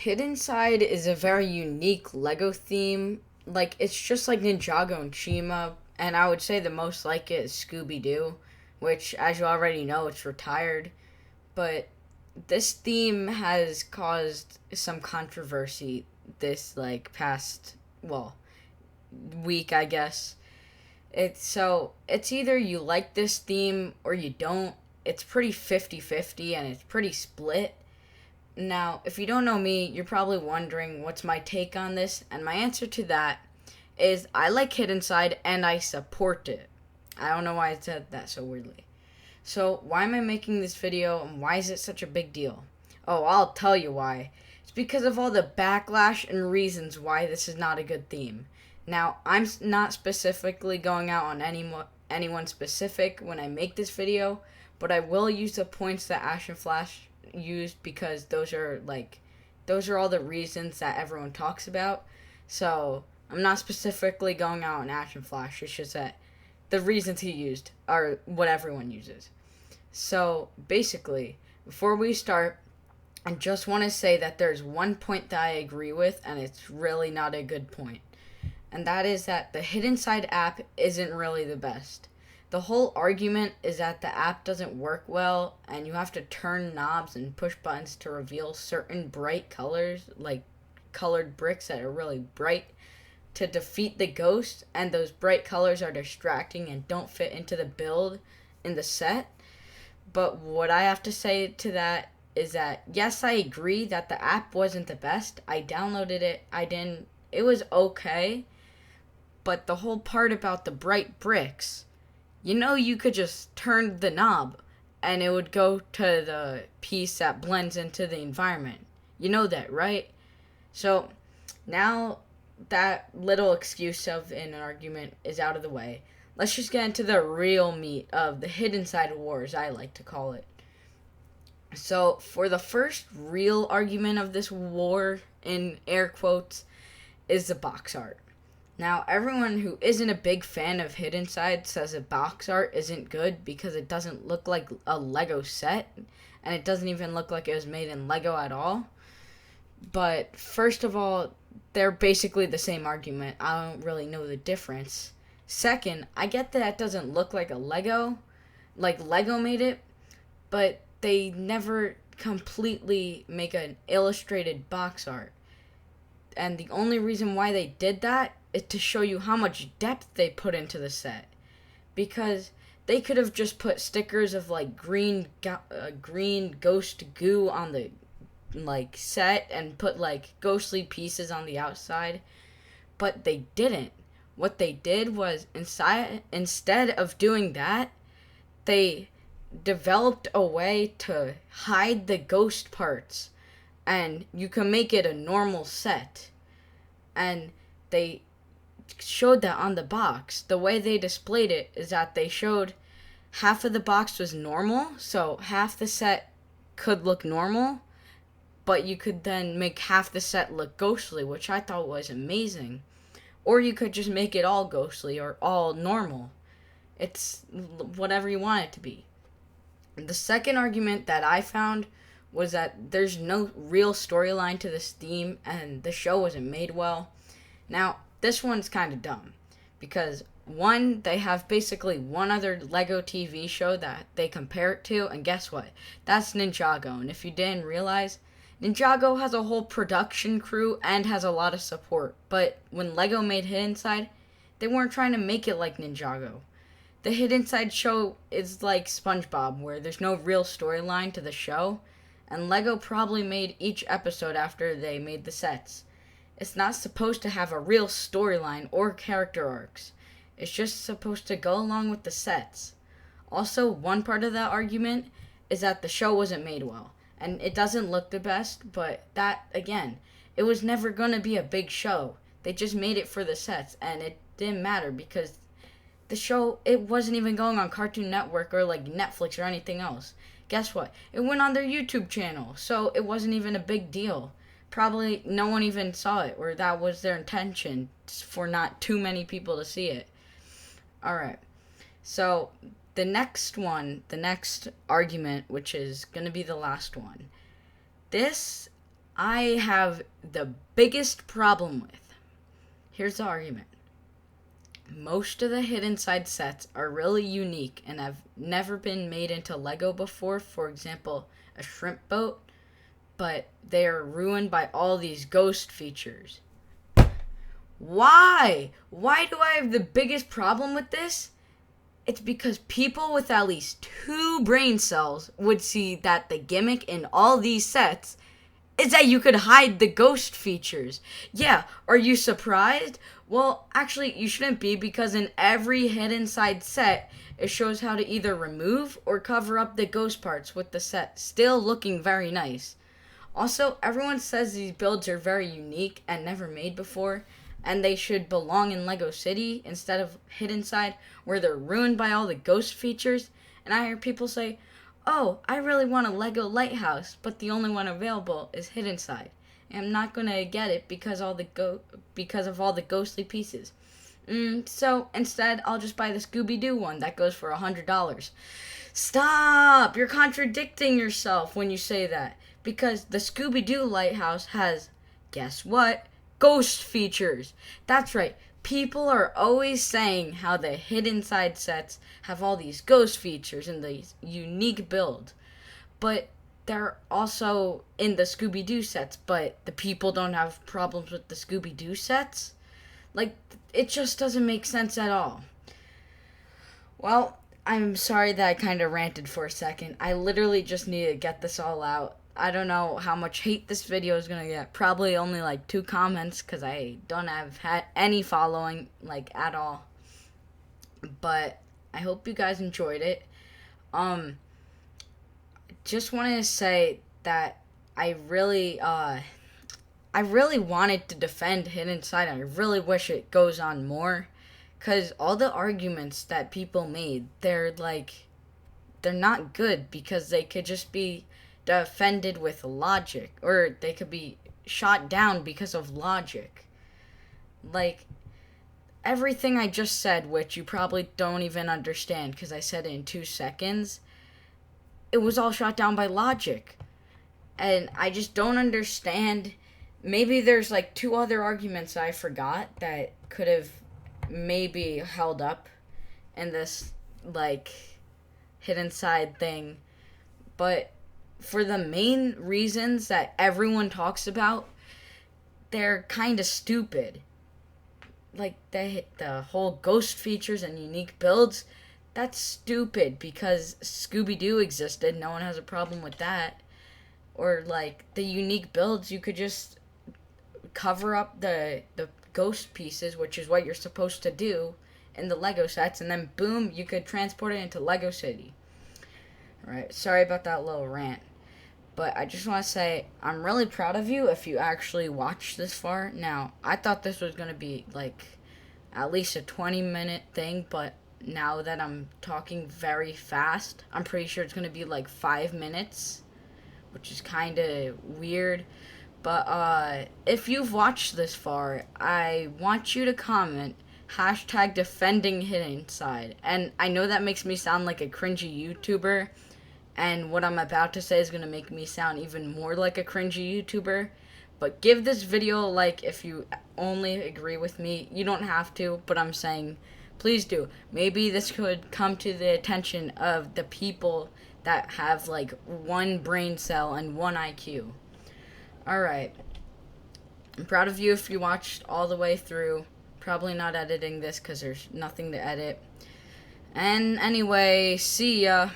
Hidden Side is a very unique Lego theme. Like, it's just like Ninjago and Chima, and I would say the most like it is Scooby Doo, which, as you already know, it's retired. But this theme has caused some controversy this, like, past, well, week, I guess. It's either you like this theme or you don't. It's pretty 50-50 and it's pretty split. Now, if you don't know me, you're probably wondering what's my take on this, and my answer to that is I like Hidden Side and I support it. I don't know why I said that so weirdly. So, why am I making this video and why is it such a big deal? Oh, I'll tell you why. It's because of all the backlash and reasons why this is not a good theme. Now, I'm not specifically going out on anyone specific when I make this video, but I will use the points that Ash and Flash used because those are all the reasons that everyone talks about. So I'm not specifically going out on Ash and Flash. It's just that the reasons he used are what everyone uses. So basically, before we start, I just want to say that there's one point that I agree with, and it's really not a good point. And that is that the Hidden Side app isn't really the best. The whole argument is that the app doesn't work well, and you have to turn knobs and push buttons to reveal certain bright colors, like colored bricks that are really bright, to defeat the ghost, and those bright colors are distracting and don't fit into the build in the set. But what I have to say to that is that, yes, I agree that the app wasn't the best. I downloaded it. It was okay. But the whole part about the bright bricks, you could just turn the knob and it would go to the piece that blends into the environment. You know that, right? So now that little excuse of an argument is out of the way, let's just get into the real meat of the Hidden Side Wars, I like to call it. So for the first real argument of this war, in air quotes, is the box art. Now, everyone who isn't a big fan of Hidden Side says that box art isn't good because it doesn't look like a Lego set, and it doesn't even look like it was made in Lego at all. But first of all, they're basically the same argument. I don't really know the difference. Second, I get that it doesn't look like like Lego made it, but they never completely make an illustrated box art. And the only reason why they did that is to show you how much depth they put into the set. Because they could have just put stickers of like green ghost goo on the set and put like ghostly pieces on the outside, but they didn't. What they did was instead of doing that, they developed a way to hide the ghost parts, and you can make it a normal set. And they showed that on the box. The way they displayed it is that they showed half of the box was normal, so half the set could look normal, but you could then make half the set look ghostly, which I thought was amazing. Or you could just make it all ghostly or all normal. It's whatever you want it to be. The second argument that I found was that there's no real storyline to this theme and the show wasn't made well. Now, this one's kind of dumb because one, they have basically one other Lego TV show that they compare it to, and guess what? That's Ninjago. And if you didn't realize, Ninjago has a whole production crew and has a lot of support. But when Lego made Hidden Side, they weren't trying to make it like Ninjago. The Hidden Side show is like SpongeBob, where there's no real storyline to the show, and Lego probably made each episode after they made the sets. It's not supposed to have a real storyline or character arcs. It's just supposed to go along with the sets. Also, one part of that argument is that the show wasn't made well, and it doesn't look the best, but that, again, it was never going to be a big show. They just made it for the sets, and it didn't matter because the show, it wasn't even going on Cartoon Network or like Netflix or anything else. Guess what? It went on their YouTube channel, so it wasn't even a big deal. Probably no one even saw it, or that was their intention, for not too many people to see it. Alright, so the next argument, which is going to be the last one. This I have the biggest problem with. Here's the argument. Most of the hidden side sets are really unique and have never been made into Lego before. For example, a shrimp boat, but they are ruined by all these ghost features. Why? Why do I have the biggest problem with this? It's because people with at least 2 brain cells would see that the gimmick in all these sets is that you could hide the ghost features. Yeah, are you surprised? Well, actually, you shouldn't be, because in every hidden side set, it shows how to either remove or cover up the ghost parts with the set still looking very nice. Also, everyone says these builds are very unique and never made before, and they should belong in Lego City instead of Hidden Side, where they're ruined by all the ghost features. And I hear people say, oh, I really want a Lego lighthouse, but the only one available is Hidden Side. And I'm not gonna get it because because of all the ghostly pieces. So instead, I'll just buy the Scooby-Doo one that goes for $100. Stop! You're contradicting yourself when you say that. Because the Scooby-Doo lighthouse has, guess what? Ghost features. That's right. People are always saying how the hidden side sets have all these ghost features and these unique builds. But they're also in the Scooby-Doo sets, but the people don't have problems with the Scooby-Doo sets? Like, it just doesn't make sense at all. Well, I'm sorry that I kind of ranted for a second. I literally just need to get this all out. I don't know how much hate this video is gonna get. Probably only like 2 comments, because I don't have had any following, like, at all. But I hope you guys enjoyed it. Just wanted to say that I really wanted to defend Hidden Side. I really wish it goes on more, because all the arguments that people made, they're not good, because they could just be defended with logic, or they could be shot down because of logic. Like, everything I just said, which you probably don't even understand because I said it in 2 seconds, it was all shot down by logic. And I just don't understand. Maybe there's like 2 other arguments I forgot that could have maybe held up in this, like, hidden side thing. But for the main reasons that everyone talks about, they're kind of stupid. Like, the whole ghost features and unique builds, that's stupid, because Scooby-Doo existed. No one has a problem with that. Or, like, the unique builds, you could just cover up the ghost pieces, which is what you're supposed to do in the Lego sets, and then boom, you could transport it into Lego City. Alright, sorry about that little rant. But I just want to say, I'm really proud of you if you actually watched this far. Now, I thought this was going to be, like, at least a 20-minute thing, but now that I'm talking very fast, I'm pretty sure it's going to be, like, 5 minutes, which is kind of weird. But, if you've watched this far, I want you to comment hashtag defending Hidden Side. And I know that makes me sound like a cringy YouTuber, and what I'm about to say is going to make me sound even more like a cringy YouTuber. But give this video a like if you only agree with me. You don't have to, but I'm saying, please do. Maybe this could come to the attention of the people that have, like, 1 brain cell and 1 IQ. Alright. I'm proud of you if you watched all the way through. Probably not editing this because there's nothing to edit. And anyway, see ya.